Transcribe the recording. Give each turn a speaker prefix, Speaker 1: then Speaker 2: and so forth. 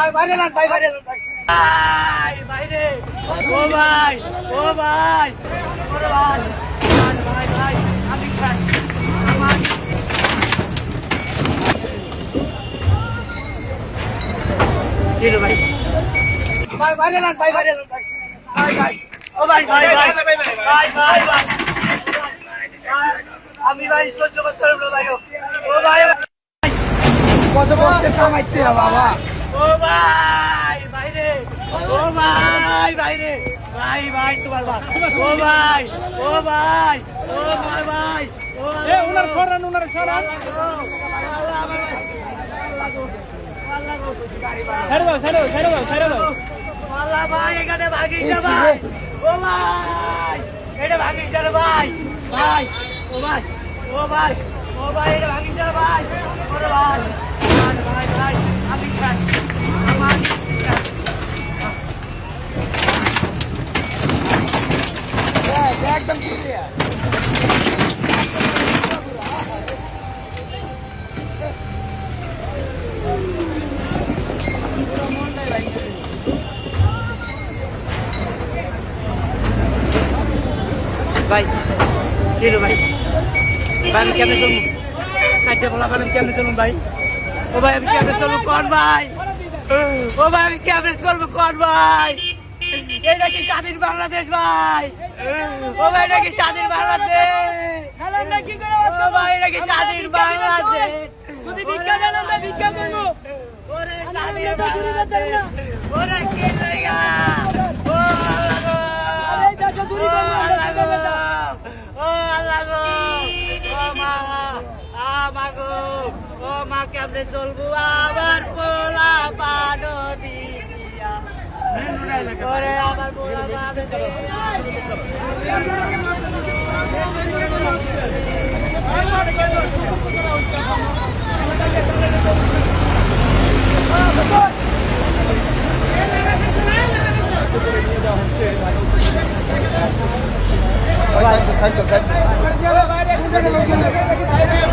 Speaker 1: বাইরে না ভাই বাইরে না ভাই বাইরে ও ভাই ও ভাই ওরে ভাই ভাই ভাই আমি ভাই আমার দিল ভাই ভাই বাইরে না ভাই বাইরে না ভাই ভাই ও ভাই ভাই ভাই ভাই ভাই ভাই আমি ভাই সহ্য করতে পারবো ভাই ও ভাই
Speaker 2: কত কষ্টে কামাইছে বাবা।
Speaker 1: ও ভাই বাইরে ও ভাই বাইরে ভাই ভাই তোমার ভাই ও ভাই ও ভাই ও ভাই ভাই ও
Speaker 2: উনার সরান ছেড়ে দাও।
Speaker 1: আল্লাহ ভাই এখানে ভাগিস না ভাই ও ভাই এটা ভাগিস না রে ভাই ভাই ও ভাই ও ভাই ও ভাই এটা ভাগিস না রে ভাই ওরে ভাই ভাই ভাই আমি খাই আমার
Speaker 2: একদম ক্লিয়ার।
Speaker 1: ভাই দিল ভাই ভাই আমি কেমনে চলবো কাজে বলা আমি কেমনে চলুন ভাই ও ভাই আমি কেমনে চলবো কোন ভাই ও ভাই আমি কেমনে চলবো কোন ভাই এটা কি স্বাধীন বাংলাদেশ ভাই ও ভাই এটা কি স্বাধীন বাংলাদেশ ও ভাই এটা কি স্বাধীন বাংলাদেশ
Speaker 2: যদি ভিক্ষা দেন আমরা ভিক্ষা করবো।
Speaker 1: ওরে স্বাধীন বাংলাদেশ ওরে কি জায়গা ও আল্লাহ গো ও আল্লাহ গো ও মা গো ও মা কেমনে চলবো আবার পোলা পানো দিয়া ওরে আমার পোলা পানো
Speaker 2: বাইরে